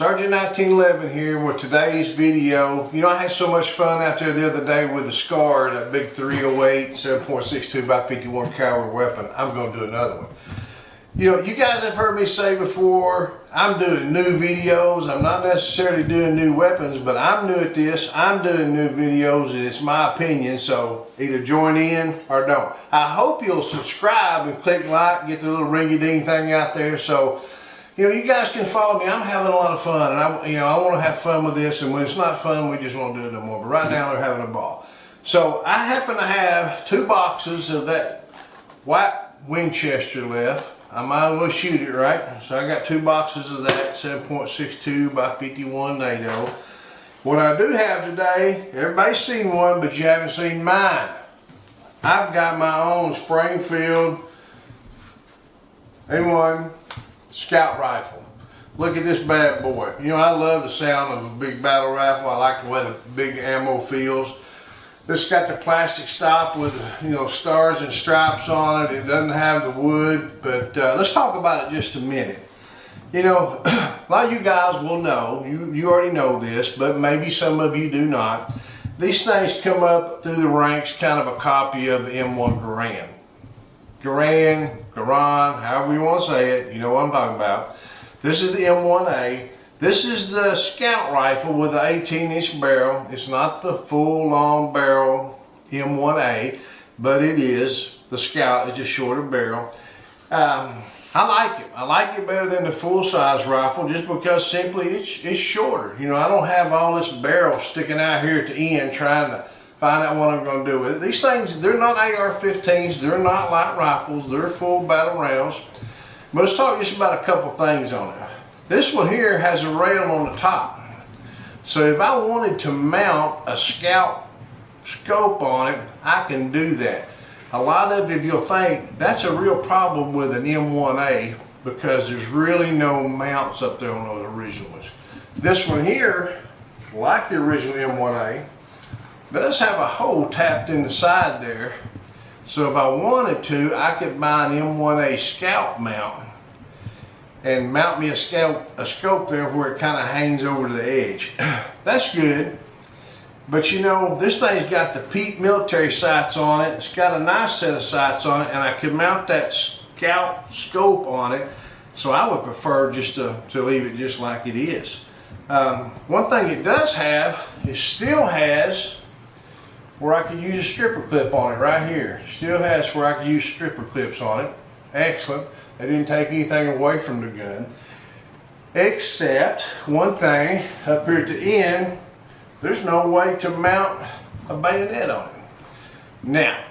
SGt1911 here with today's video. You know, I had so much fun out there the other day with the SCAR, that big 308 7.62 by 51 caliber weapon. I'm going to do another one. You know, you guys have heard me say before, I'm doing new videos. I'm not necessarily doing new weapons, but I'm new at this. I'm doing new videos, and it's my opinion, so either join in or don't. I hope you'll subscribe and click like, get the little ringy-ding thing out there, so you know, you guys can follow me. I'm having a lot of fun, and I want to have fun with this, and when it's not fun, we just won't do it no more. But right now, they're having a ball. So I happen to have 2 boxes of that white Winchester left. I might as well shoot it, right? So I got 2 boxes of that 7.62 by 51 NATO. What I do have today, everybody's seen one, but you haven't seen mine. I've got my own Springfield M1 Scout rifle. Look at this bad boy. You know, I love the sound of a big battle rifle. I like the way the big ammo feels. This got the plastic stop with, you know, stars and stripes on it. It doesn't have the wood, but let's talk about it just a minute. You know, a lot of you guys will know, you already know this, but maybe some of you do not. These things come up through the ranks, kind of a copy of the M1 Garand. Garand, however you want to say it, you know what I'm talking about. This is the M1A. This is the Scout rifle with the 18-inch barrel. It's not the full long barrel M1A, but it is the Scout. It's a shorter barrel. I like it. I like it better than the full-size rifle just because simply it's shorter. You know, I don't have all this barrel sticking out here at the end trying to find out what I'm going to do with it. These things, they're not AR-15s. They're not light rifles. They're full battle rounds. But let's talk just about a couple things on it. This one here has a rail on the top. So if I wanted to mount a Scout scope on it, I can do that. A lot of you will think that's a real problem with an M1A because there's really no mounts up there on those original ones. This one here, like the original M1A, does have a hole tapped in the side there. So if I wanted to, I could buy an M1A Scout mount and mount me a scope there where it kind of hangs over to the edge. That's good. But you know, this thing's got the Pete military sights on it. It's got a nice set of sights on it, and I could mount that Scout scope on it. So I would prefer just to leave it just like it is. One thing it does have, it still has where I could use a stripper clip on it right here. Still has where I could use stripper clips on it. Excellent. They didn't take anything away from the gun. Except one thing, up here at the end, there's no way to mount a bayonet on it. Now,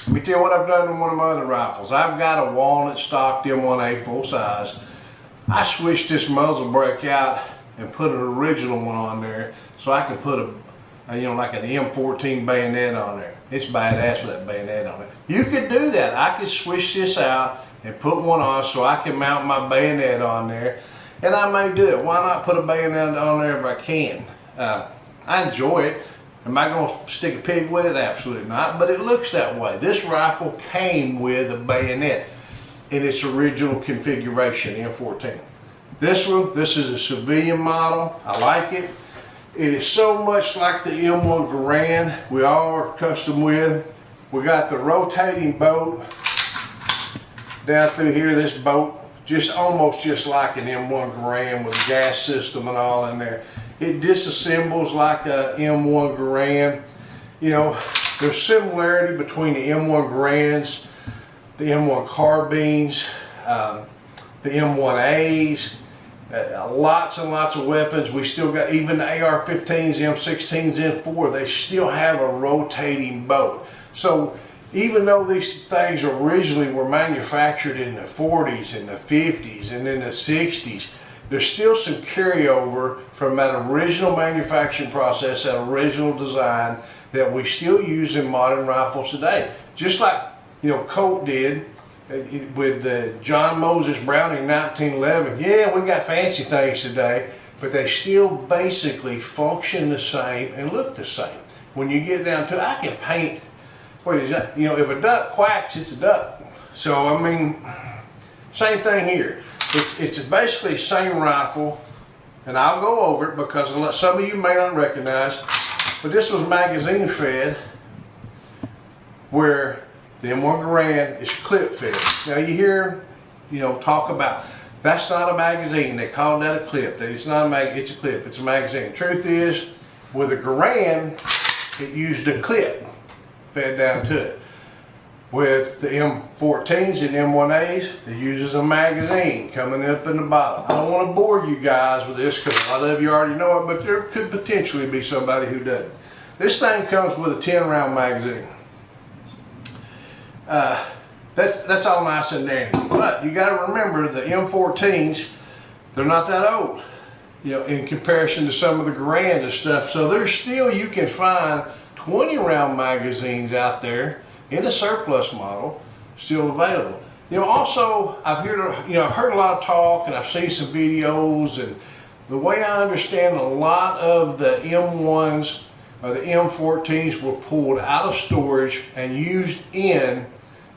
let me tell you what I've done in one of my other rifles. I've got a walnut stock M1A full size. I switched this muzzle brake out and put an original one on there so I can put you know, like an M14 bayonet on there. It's badass with that bayonet on it. You could do that. I could switch this out and put one on so I can mount my bayonet on there. And I may do it. Why not put a bayonet on there if I can? I enjoy it. Am I going to stick a pig with it? Absolutely not. But it looks that way. This rifle came with a bayonet in its original configuration, M14. This one, this is a civilian model. I like it. It is so much like the M1 Garand we all are accustomed with. We got the rotating bolt down through here. This bolt, just almost just like an M1 Garand with a gas system and all in there. It disassembles like a M1 Garand. You know, there's similarity between the M1 Garands, the M1 carbines, the M1As. Lots and lots of weapons. We still got even the AR-15s, M16s, M4, they still have a rotating bolt. So even though these things originally were manufactured in the 40s and the 50s and in the 60s, there's still some carryover from that original manufacturing process, that original design that we still use in modern rifles today. Just like, you know, Colt did with the John Moses Browning 1911. Yeah, we got fancy things today, but they still basically function the same and look the same. When you get down to it, I can paint, what is that? You know, if a duck quacks, it's a duck. So, I mean, same thing here. It's basically the same rifle, and I'll go over it because some of you may not recognize, but this was magazine fed, where the M1 Garand is clip fed. Now you hear, talk about, that's not a magazine. They call that a clip. It's not a it's a clip. It's a magazine. Truth is, with a Garand, it used a clip fed down to it. With the M14s and M1As, it uses a magazine coming up in the bottom. I don't want to bore you guys with this because a lot of you already know it, but there could potentially be somebody who doesn't. This thing comes with a 10-round magazine. That's all nice and dandy, but you got to remember the M14s, they're not that old, in comparison to some of the Garands and stuff. So there's still, you can find 20-round magazines out there in a surplus model still available. Also I've heard a lot of talk, and I've seen some videos, and the way I understand, a lot of the M1s or the M14s were pulled out of storage and used in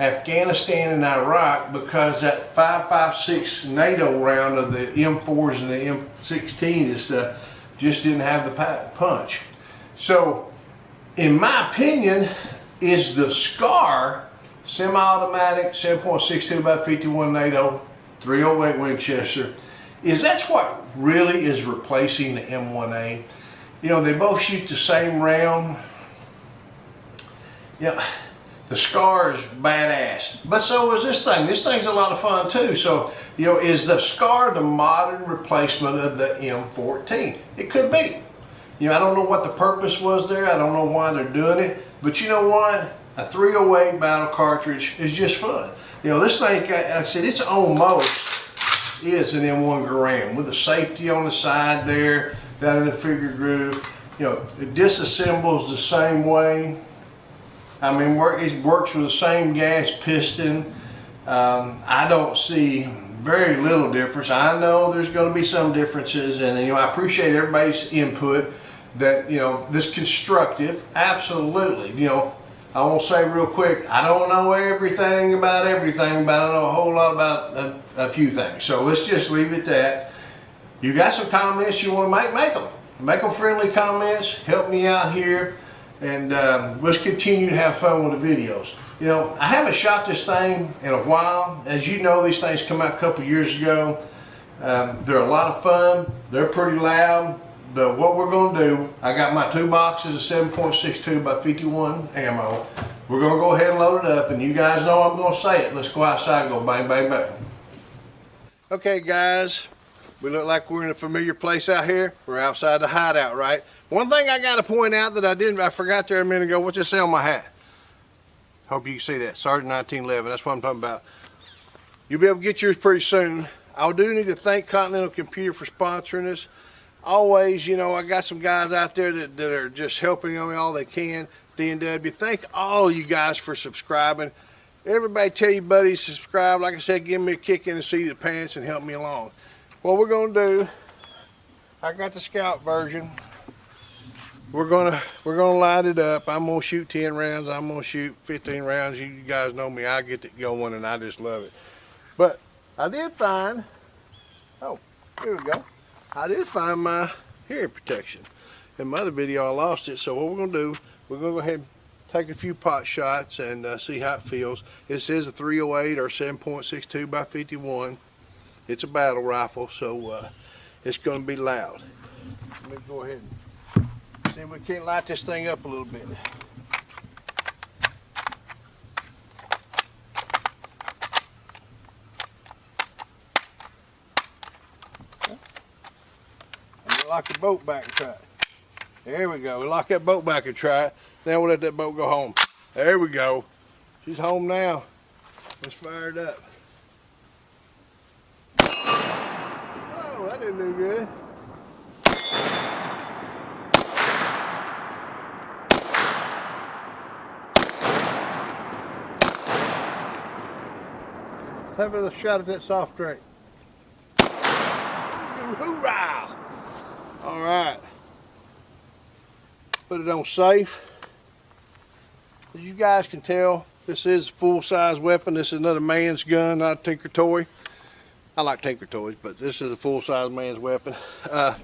Afghanistan and Iraq because that 5.56 NATO round of the M4s and the M16 and stuff just didn't have the punch. So in my opinion, is the SCAR semi-automatic 7.62 by 51 NATO 308 Winchester, that's what really is replacing the M1A. They both shoot the same round. The SCAR is badass, but so is this thing. This thing's a lot of fun too. So, is the SCAR the modern replacement of the M14? It could be. I don't know what the purpose was there. I don't know why they're doing it. But you know what? A 308 battle cartridge is just fun. This thing, like I said, it's almost is an M1 Garand with the safety on the side there, down in the figure groove. It disassembles the same way. I mean, it works with the same gas piston. I don't see very little difference. I know there's going to be some differences, and I appreciate everybody's input. That this constructive, absolutely. I won't say real quick, I don't know everything about everything, but I know a whole lot about a few things. So let's just leave it at that. You got some comments you want to make them. Make them friendly comments. Help me out here, and let's continue to have fun with the videos. I haven't shot this thing in a while. As you know, these things come out a couple years ago. They're a lot of fun. They're pretty loud. But what we're going to do, I got my 2 boxes of 7.62 by 51 ammo. We're going to go ahead and load it up, and you guys know I'm going to say it. Let's go outside and go bang, bang, bang. Okay, guys, we look like we're in a familiar place out here. We're outside the hideout, right? One thing I got to point out that I forgot there a minute ago. What's this say on my hat? Hope you can see that. Sergeant 1911. That's what I'm talking about. You'll be able to get yours pretty soon. I do need to thank Continental Computer for sponsoring this. Always, I got some guys out there that are just helping me all they can. DNW, thank all you guys for subscribing. Everybody tell your buddies to subscribe. Like I said, give me a kick in the seat of the pants and help me along. What we're going to do, I got the Scout version. We're gonna light it up. I'm gonna shoot 10 rounds. I'm gonna shoot 15 rounds. You guys know me. I get it going, and I just love it. But I did find, oh, here we go. I did find my hearing protection. In my other video, I lost it. So what we're going to do, we're going to go ahead and take a few pot shots and see how it feels. This is a 308 or 7.62 by 51. It's a battle rifle, so it's going to be loud. Let me go ahead and see if we can light this thing up a little bit. Lock the boat back and try it. There we go. We lock that boat back and try it. Then we'll let that boat go home. There we go. She's home now. Let's fire it up. Oh, that didn't do good. Have another shot at that soft drink. Hoorah! All right. Put it on safe. As you guys can tell, this is a full-size weapon. This is another man's gun, not a tinker toy. I like Tinker Toys, but this is a full-size man's weapon. I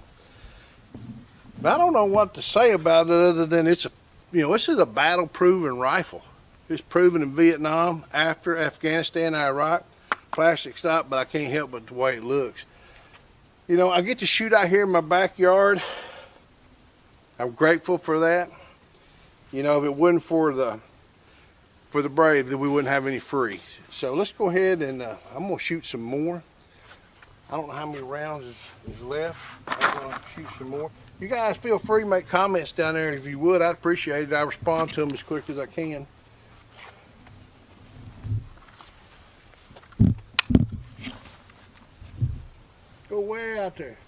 don't know what to say about it other than it's a, this is a battle-proven rifle. It's proven in Vietnam, after Afghanistan, Iraq. Plastic stock, but I can't help but the way it looks. I get to shoot out here in my backyard. I'm grateful for that. If it wasn't for the brave, then we wouldn't have any free. So let's go ahead and I'm gonna shoot some more. I don't know how many rounds is left. I'm gonna shoot some more. You guys feel free to make comments down there if you would. I'd appreciate it. I respond to them as quick as I can. Go way out there.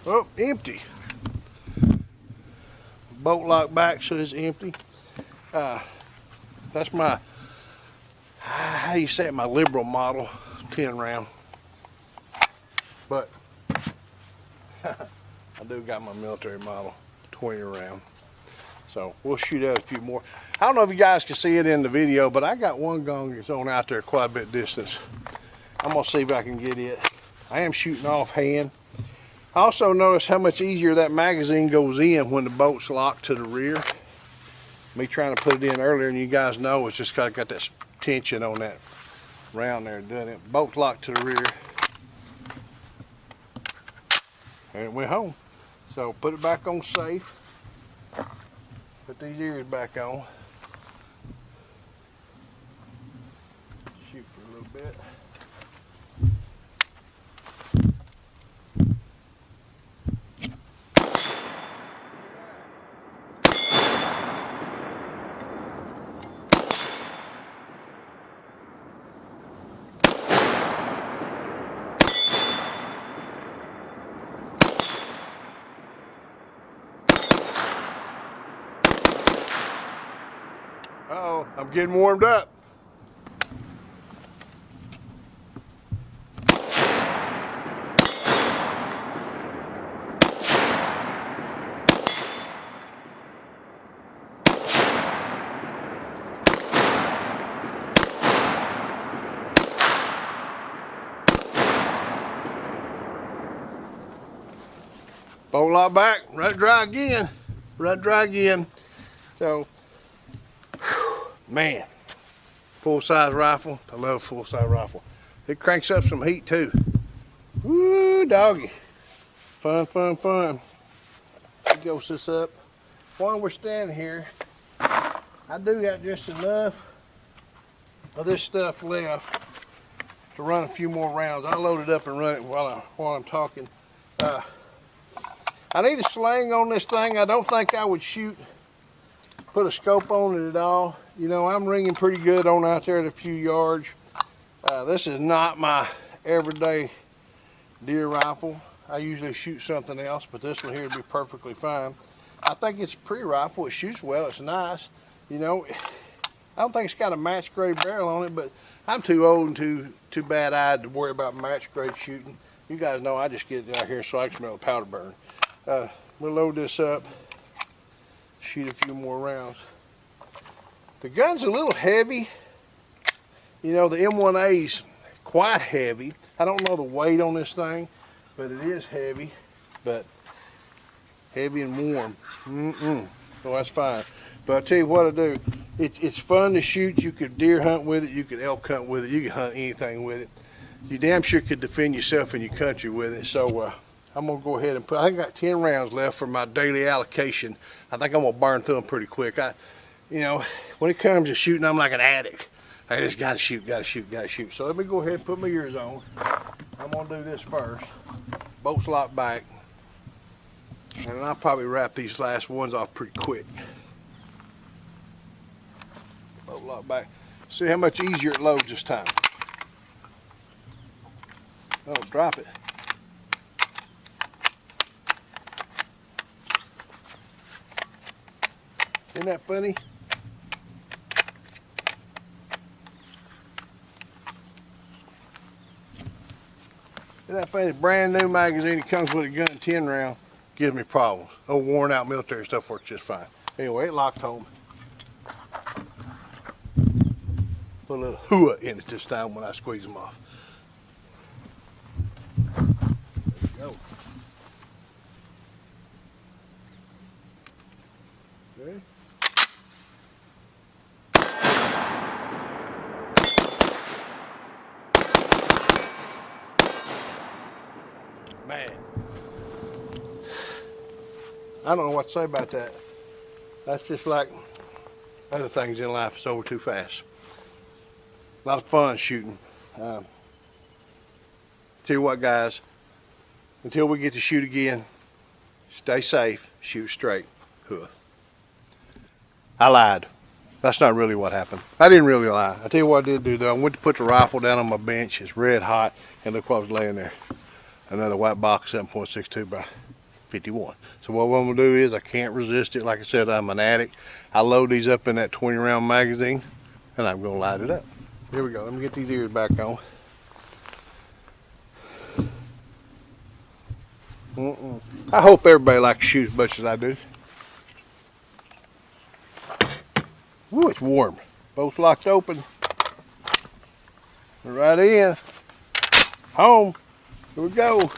Oh, empty. Bolt lock back says empty. That's my, how you say it, my liberal model 10 round. But I do got my military model 20 round. So we'll shoot out a few more. I don't know if you guys can see it in the video, but I got one gun that's on out there quite a bit distance. I'm gonna see if I can get it. I am shooting offhand. I also noticed how much easier that magazine goes in when the bolt's locked to the rear. Me trying to put it in earlier, and you guys know it's just got that tension on that round there, doing it. Bolt's locked to the rear. And it went home. So put it back on safe. Put these ears back on. Shoot for a little bit. Uh-oh, I'm getting warmed up. Bolt lock back, rut dry again, rut dry again. So, man, full-size rifle. I love full-size rifle. It cranks up some heat too. Woo, doggy. Fun, fun, fun. Let me dose this up. While we're standing here, I do got just enough of this stuff left to run a few more rounds. I'll load it up and run it while I'm talking. I need a sling on this thing. I don't think I would put a scope on it at all. I'm ringing pretty good on out there at a few yards. This is not my everyday deer rifle. I usually shoot something else, but this one here would be perfectly fine. I think it's a pretty rifle. It shoots well. It's nice. I don't think it's got a match grade barrel on it, but I'm too old and too bad-eyed to worry about match grade shooting. You guys know I just get out here so I can smell the powder burn. We'll load this up, shoot a few more rounds. The gun's a little heavy. The M1A's quite heavy. I don't know the weight on this thing, but it is heavy. But heavy and warm. So that's fine. But I'll tell you what I do. It's fun to shoot. You could deer hunt with it. You could elk hunt with it. You could hunt anything with it. You damn sure could defend yourself in your country with it. So I'm gonna go ahead and I think I got 10 rounds left for my daily allocation. I think I'm gonna burn through them pretty quick. When it comes to shooting, I'm like an addict. I just gotta shoot, gotta shoot, gotta shoot. So let me go ahead and put my ears on. I'm gonna do this first. Bolts locked back. And then I'll probably wrap these last ones off pretty quick. Bolt locked back. See how much easier it loads this time. Oh, drop it. Isn't that funny? Isn't that funny? Brand new magazine. It comes with a gun 10 round. gives me problems. Old worn out military stuff works just fine. Anyway, it locked home. Put a little hooah in it this time when I squeeze them off. There we go. Okay. Man, I don't know what to say about that. That's just like other things in life. It's over too fast. A lot of fun shooting. Tell you what, guys, until we get to shoot again, stay safe, shoot straight. Huh. I lied. That's not really what happened. I didn't really lie. I tell you what I did do though. I went to put the rifle down on my bench. It's red hot, and look what was laying there. Another white box, 7.62 by 51. So what I'm gonna do is, I can't resist it. Like I said, I'm an addict. I load these up in that 20 round magazine, and I'm gonna light it up. Here we go. Let me get these ears back on. I hope everybody likes to shoot as much as I do. Ooh, it's warm. Both locks open. We're right in. Home. Here we go.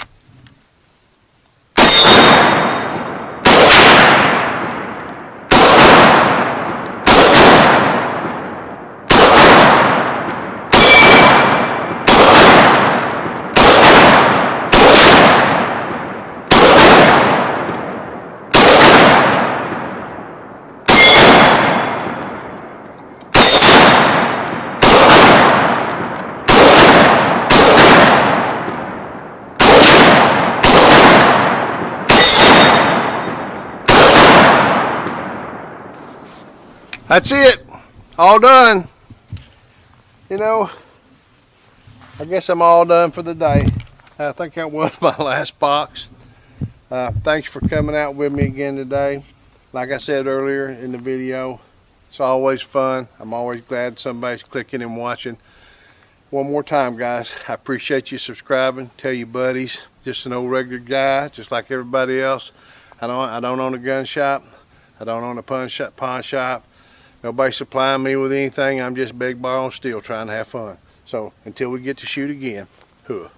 That's it. All done. You know, I guess I'm all done for the day. I think that was my last box. Thanks for coming out with me again today. Like I said earlier in the video, it's always fun. I'm always glad somebody's clicking and watching. One more time, guys, I appreciate you subscribing. Tell your buddies. Just an old regular guy, just like everybody else. I don't own a gun shop. I don't own a pawn shop. Nobody supplying me with anything. I'm just big bar on steel trying to have fun. So until we get to shoot again, huh.